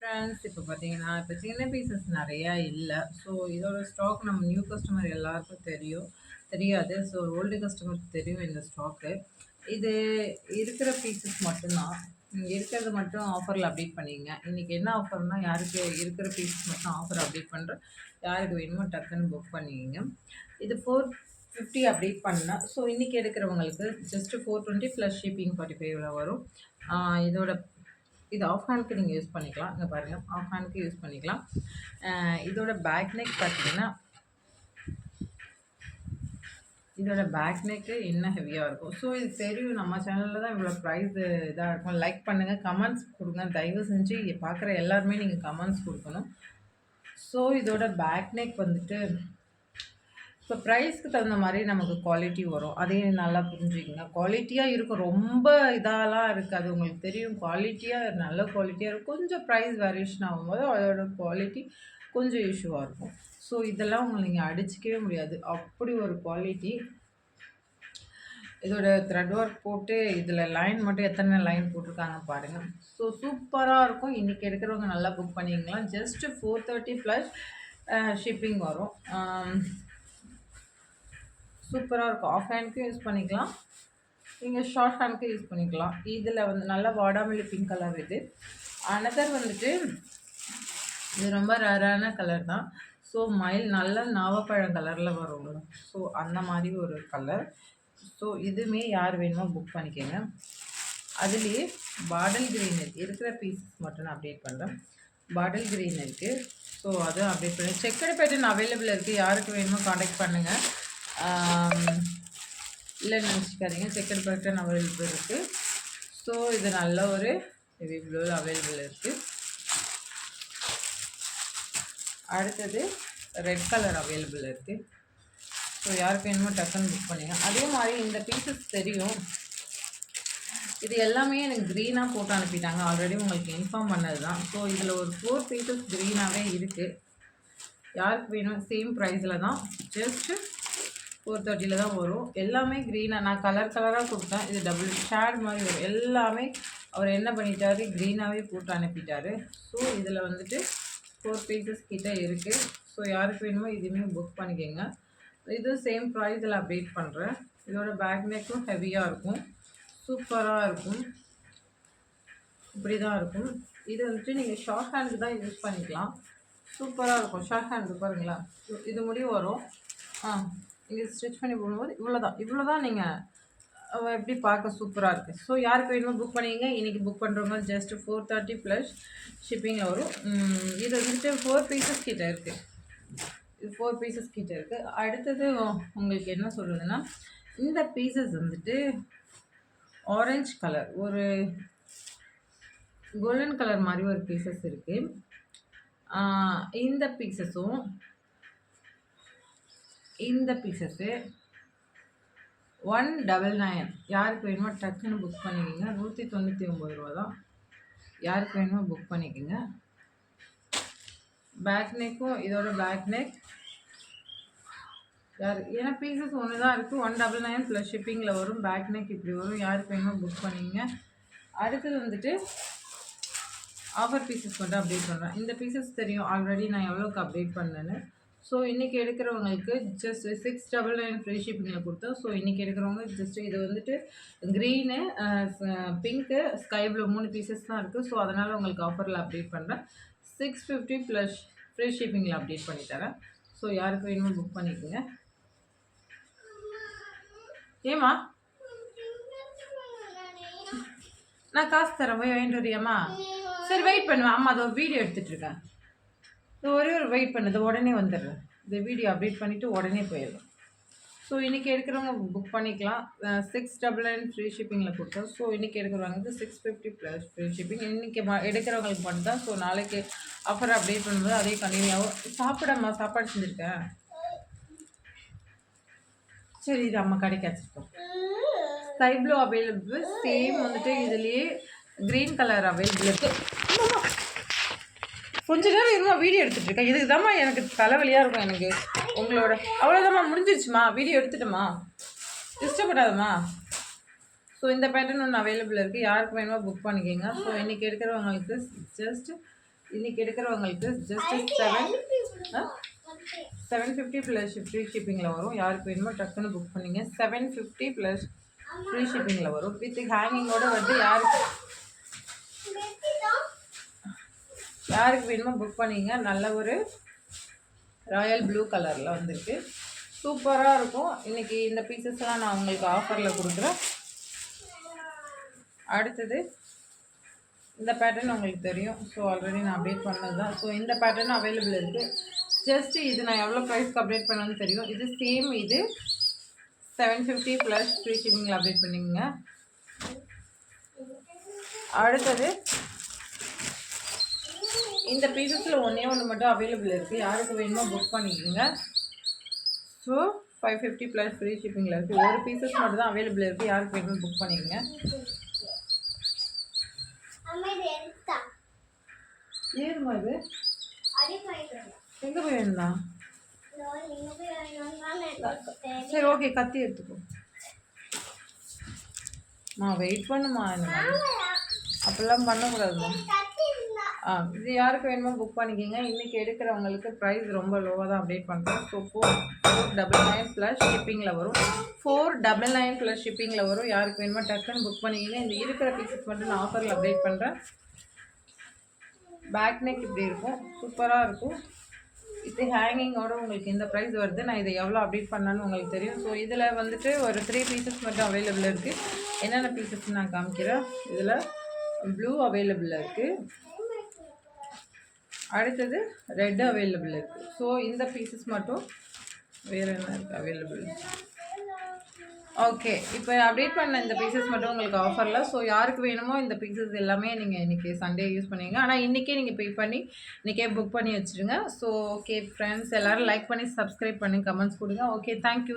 Friends இப்போ பார்த்தீங்கன்னா, இப்போ சின்ன பீசஸ் நெறையா இல்ல. ஸோ இதோட ஸ்டாக் நம்ம நியூ கஸ்டமர் எல்லாருக்கும் தெரியாது. ஸோ ஓல்டு கஸ்டமருக்கு தெரியும் இந்த ஸ்டாக்கு. இது இருக்கிற பீசஸ் மட்டும் தான். இருக்கிறது மட்டும் ஆஃபர்ல அப்டேட் பண்ணிக்கங்க. இன்னைக்கு என்ன ஆஃபர்னா, யாருக்கு இருக்கிற பீசஸ் மட்டும் ஆஃபர் அப்டேட் பண்றேன். யாருக்கு வேணுமோ டக்குன்னு புக் பண்ணிக்கங்க. இது 450 அப்டேட் பண்ணேன். ஸோ இன்னைக்கு எடுக்கிறவங்களுக்கு ஜஸ்ட் 420 ப்ளஸ் ஷிப்பிங் 45ல வரும். இதோட இது ஆஃப் ஹேண்ட்க்கு நீங்கள் யூஸ் பண்ணிக்கலாம். இங்கே பாருங்கள், ஆஃப் ஹேண்ட்க்கு யூஸ் பண்ணிக்கலாம். இதோட பேக் நெக் பார்த்தீங்கன்னா, இதோட பேக் நெக்கு இன்னும் ஹெவியாக இருக்கும். ஸோ இது தெரியும், நம்ம சேனலில் தான் இவ்வளோ ப்ரைஸ் இதாக இருக்கும். லைக் பண்ணுங்கள், கமெண்ட்ஸ் கொடுங்க. தயவு செஞ்சு பார்க்குற எல்லாருமே நீங்கள் கமெண்ட்ஸ் கொடுக்கணும். ஸோ இதோட பேக் நெக் வந்துட்டு இப்போ ப்ரைஸ்க்கு தகுந்த மாதிரி நமக்கு குவாலிட்டி வரும். அதையும் நல்லா புரிஞ்சுக்கங்க. குவாலிட்டியாக இருக்கும், ரொம்ப இதாலாம் இருக்காது. உங்களுக்கு தெரியும், குவாலிட்டியாக நல்ல குவாலிட்டியாக இருக்கும். கொஞ்சம் ப்ரைஸ் வேரியேஷன் ஆகும்போது அதோட குவாலிட்டி கொஞ்சம் இஷ்யூவாக இருக்கும். ஸோ இதெல்லாம் உங்களை நீங்கள் அடிச்சிக்கவே முடியாது, அப்படி ஒரு குவாலிட்டி. இதோட த்ரெட் ஒர்க் போட்டு இதில் லைன் மட்டும் எத்தனை லைன் போட்டிருக்காங்க பாருங்கள். ஸோ சூப்பராக இருக்கும். இன்றைக்கி எடுக்கிறவங்க நல்லா புக் பண்ணிக்கலாம். ஜஸ்ட்டு 430 ப்ளஸ் ஷிப்பிங் வரும். சூப்பராக இருக்கும். ஆஃப் ஹேண்ட்க்கும் யூஸ் பண்ணிக்கலாம், நீங்கள் ஷார்ட் ஹேண்ட்க்கு யூஸ் பண்ணிக்கலாம். இதில் வந்து நல்லா வாடாமல்லி பிங்க் கலர். இது அனதர் வந்துட்டு இது ரொம்ப ரேரான கலர் தான். ஸோ நல்ல நாவப்பழம் கலரில் வரும். ஸோ அந்த மாதிரி ஒரு கலர். ஸோ இதுவுமே யார் வேணுமோ புக் பண்ணிக்கோங்க. அதுலேயே பாட்டில் க்ரீன் இருக்குது. இருக்கிற பீசஸ் மட்டும் நான் அப்டேட் பண்ணுறேன். பாட்டில் க்ரீன் இருக்குது. ஸோ அதுவும் அப்டேட் பண்ணி செக்கடு பேட்டர்ன் அவைலபிள் இருக்குது. யாருக்கு வேணுமோ காண்டாக்ட் பண்ணுங்கள். இல்லைன்னு நினச்சிக்காதீங்க, செக்கடு பேட்டர்ன் அவைலபிள் இருக்குது. ஸோ இது நல்ல ஒரு ஹெவி ப்ளூவில் அவைலபிள் இருக்குது. அடுத்தது ரெட் கலர் அவைலபிள் இருக்குது. ஸோ யாருக்கு வேணுமோ டக்குன்னு புக் பண்ணிங்க. அதே மாதிரி இந்த பீசஸ் தெரியும், இது எல்லாமே எனக்கு க்ரீனாக போட்டு அனுப்பிட்டாங்க. ஆல்ரெடி உங்களுக்கு இன்ஃபார்ம் பண்ணது தான். ஸோ இதில் ஒரு 4 பீசஸ் க்ரீனாகவே இருக்குது. யாருக்கு வேணும், சேம் ப்ரைஸில் தான், ஜஸ்ட்டு 430 தான் வரும். எல்லாமே க்ரீனாக நான் கலர் கலராக கொடுத்தேன். இது டபுள் ஷேட் மாதிரி வரும். எல்லாமே அவர் என்ன பண்ணிட்டாரு, க்ரீனாகவே போட்டு அனுப்பிட்டார். ஸோ இதில் வந்துட்டு 4 பீசஸ் கிட்டே இருக்குது. ஸோ யாருக்கு வேணுமோ இதுவுமே புக் பண்ணிக்கோங்க. இது சேம் ப்ரைஸில் அப்டேட் பண்ணுறேன். இதோட பேக் நெக்கும் ஹெவியாக இருக்கும், சூப்பராக இருக்கும். இப்படி தான் இருக்கும். இது வந்துட்டு நீங்கள் ஷார்ட் ஹேண்டுக்கு தான் யூஸ் பண்ணிக்கலாம். சூப்பராக இருக்கும். ஷார்ட் ஹேண்டு பாருங்களா, இது முடிவு வரும். இது ஸ்டிச் பண்ணி போடும்போது இவ்வளோ தான் நீங்கள் எப்படி பார்க்க சூப்பராக இருக்குது. ஸோ யாருக்கு வேணுமோ புக் பண்ணிங்க. இன்றைக்கி புக் பண்ணுறவங்க ஜஸ்ட்டு 430 ப்ளஸ் ஷிப்பிங்கில் வரும். இது வந்துட்டு 4 பீசஸ் கிட்டே இருக்குது. இது 4 பீசஸ் கிட்டே இருக்குது. அடுத்தது உங்களுக்கு என்ன சொல்கிறதுன்னா, இந்த பீசஸ் வந்துட்டு ஆரஞ்சு கலர், ஒரு கோல்டன் கலர் மாதிரி ஒரு பீசஸ் இருக்குது. இந்த பீசஸும் இந்த பீசஸ்ஸு 199. யாருக்கு வேணுமோ டக்குன்னு புக் பண்ணிக்கோங்க. 199 ரூபா தான். யாருக்கு வேணுமோ புக் பண்ணிக்கோங்க. பேக் நெக்கும் இதோட பேக் நெக் ஏன்னா பீசஸ் ஒன்று தான் இருக்குது. 199 ப்ளஸ் ஷிப்பிங்கில் வரும். பேக் நெக் இப்படி வரும். யாருக்கு வேணுமோ புக் பண்ணிக்கங்க. அடுத்தது வந்துட்டு ஆஃபர் பீசஸ் மட்டும் அப்டேட் பண்ணுறேன். இந்த பீசஸ் தெரியும் ஆல்ரெடி நான் எவ்வளோக்கு அப்டேட் பண்ணேன்னு. ஸோ இன்றைக்கி எடுக்கிறவங்களுக்கு ஜஸ்ட் 699 ஃப்ரீ ஷிப்பிங்கில் கொடுத்தோம். ஸோ இன்றைக்கி எடுக்கிறவங்க ஜஸ்ட்டு இது வந்துட்டு green, pink, sky blue 3 pieces தான் இருக்குது. ஸோ அதனால் உங்களுக்கு ஆஃபரில் அப்டேட் பண்ணுறேன். 650 ப்ளஸ் ஃப்ரீ ஷிப்பிங்கில் அப்டேட் பண்ணி தரேன். ஸோ யாருக்கு வேணுமோ புக் பண்ணிக்கோங்க. ஏம்மா, நான் காசு தரேன், போய் வாங்கிட்டு வரியாம்மா? சரி வெயிட் பண்ணுவேன். அம்மா அதை ஒரு வீடியோ எடுத்துகிட்ருக்கேன். இது ஒரே ஒரு வெயிட் பண்ணுது, உடனே வந்துடுறேன். இந்த வீடியோ அப்டேட் பண்ணிவிட்டு உடனே போயிடுறேன். ஸோ இன்றைக்கி எடுக்கிறவங்க புக் பண்ணிக்கலாம். 699 ஃப்ரீ ஷிப்பிங்கில் கொடுத்தோம். ஸோ இன்றைக்கி எடுக்கிறவங்களுக்கு 650 ப்ளஸ் ஃப்ரீ ஷிப்பிங். இன்றைக்கி எடுக்கிறவங்களுக்கு மட்டும் தான். ஸோ நாளைக்கு ஆஃபர் அப்டேட் பண்ணும்போது அதே கண்டினியூவாகும். சாப்பிடம்மா, சாப்பாடு செஞ்சுருக்கேன். சரி, இது அம்மா கடைக்கு வச்சுருக்கோம். Sky blue available. சேம் வந்துட்டு இதுலேயே க்ரீன் கலர் அவைலபிள் இருக்குது. கொஞ்ச நேரம் இருமா, வீடியோ எடுத்துகிட்ருக்கேன். இதுக்கு தாம்மா எனக்கு தலைவலியாக இருக்கும். எனக்கு உங்களோட அவ்வளோதாம்மா, முடிஞ்சிருச்சுமா, வீடியோ எடுத்துட்டோம்மா, டிஸ்டர்ப் பண்ணாதம்மா. ஸோ இந்த பேட்டர்ன் ஒன்று அவைலபிள் இருக்குது. யாருக்கு வேணுமோ புக் பண்ணிக்கோங்க. ஸோ இன்றைக்கி எடுக்கிறவங்களுக்கு ஜஸ்ட் இன்றைக்கி எடுக்கிறவங்களுக்கு ஜஸ்ட் 750 ப்ளஸ் ஃப்ரீ ஷிப்பிங்கில் வரும். யாருக்கு வேணுமோ டக்குன்னு புக் பண்ணிங்க. 750 ப்ளஸ் ஃப்ரீ ஷிப்பிங்கில் வரும். வித் ஹேங்கிங்கோடு வந்து யாருக்கு வேணுமோ புக் பண்ணிங்க. நல்ல ஒரு ராயல் ப்ளூ கலரில் வந்துருக்கு. சூப்பராக இருக்கும். இன்றைக்கி இந்த பீசஸ்லாம் நான் உங்களுக்கு ஆஃபரில் கொடுக்குறேன். அடுத்தது இந்த பேட்டர்ன் உங்களுக்கு தெரியும். ஸோ ஆல்ரெடி நான் அப்டேட் பண்ணது தான். ஸோ இந்த பேட்டர்ன் அவைலபிள் இருக்குது. ஜஸ்ட்டு இது நான் எவ்வளோ ப்ரைஸ்க்கு அப்டேட் பண்ணணும்னு தெரியும். இது சேம், இது 750 ப்ளஸ் ஃப்ரீ ஷிப்பிங்கில் அப்டேட் பண்ணிக்கோங்க. அடுத்தது இந்த பீசஸில் ஒன்றே ஒன்று மட்டும் அவைலபிள் இருக்குது. யாருக்கு வேணுமோ புக் பண்ணிக்கோங்க. ஸோ 550 ப்ளஸ் ஃப்ரீ ஷிப்பிங்கில் இருக்குது. ஒரு பீசஸ் மட்டும் தான் அவைலபிள் இருக்குது. யாருக்கு வேணுமோ புக் பண்ணிக்கோங்க. ஏறுமா இது எங்கே போய் வேணும்னா? சரி ஓகே, கத்தி எடுத்துக்கோ. வெயிட் பண்ணுமா, இந்த மாதிரி அப்படிலாம் பண்ணக்கூடாதுமா. இது யாருக்கு வேணுமோ புக் பண்ணிக்கிங்க. இன்றைக்கி எடுக்கிறவங்களுக்கு ப்ரைஸ் ரொம்ப லோவாக தான் அப்டேட் பண்ணுறோம். ஸோ 499 ப்ளஸ் ஷிப்பிங்கில் வரும். 499 ப்ளஸ் ஷிப்பிங்கில் வரும். யாருக்கு வேணுமோ டக்குன்னு புக் பண்ணிக்கிங்க. இந்த இருக்கிற பீசஸ் மட்டும் நான் ஆஃபரில் அப்டேட் பண்ணுறேன். பேக் நெக் இப்படி இருக்கும், சூப்பராக இருக்கும். இது ஹேங்கிங்கோடு உங்களுக்கு இந்த ப்ரைஸ் வருது. நான் இதை எவ்வளோ அப்டேட் பண்ணான்னு உங்களுக்கு தெரியும். ஸோ இதில் வந்துட்டு ஒரு 3 பீசஸ் மட்டும் அவைலபிள் இருக்குது. என்னென்ன பீசஸ் நான் காமிக்கிறேன். இதில் ப்ளூ அவைலபிள் இருக்குது. அடுத்தது ரெட் அவைலபிள் இருக்குது. ஸோ இந்த பீசஸ் மட்டும் வேறு என்ன இருக்குது அவைலபிள். ஓகே, இப்போ அப்டேட் பண்ண இந்த பீசஸ் மட்டும் உங்களுக்கு ஆஃபரில். ஸோ யாருக்கு வேணுமோ இந்த பீசஸ் எல்லாமே நீங்கள் இன்றைக்கி சண்டே யூஸ் பண்ணிங்க. ஆனால் இன்றைக்கே நீங்கள் பே பண்ணி இன்றைக்கே புக் பண்ணி வச்சுருங்க. ஸோ ஓகே ஃப்ரெண்ட்ஸ், எல்லோரும் லைக் பண்ணி சப்ஸ்கிரைப் பண்ணி கமெண்ட்ஸ் கொடுங்க. Okay, thank you.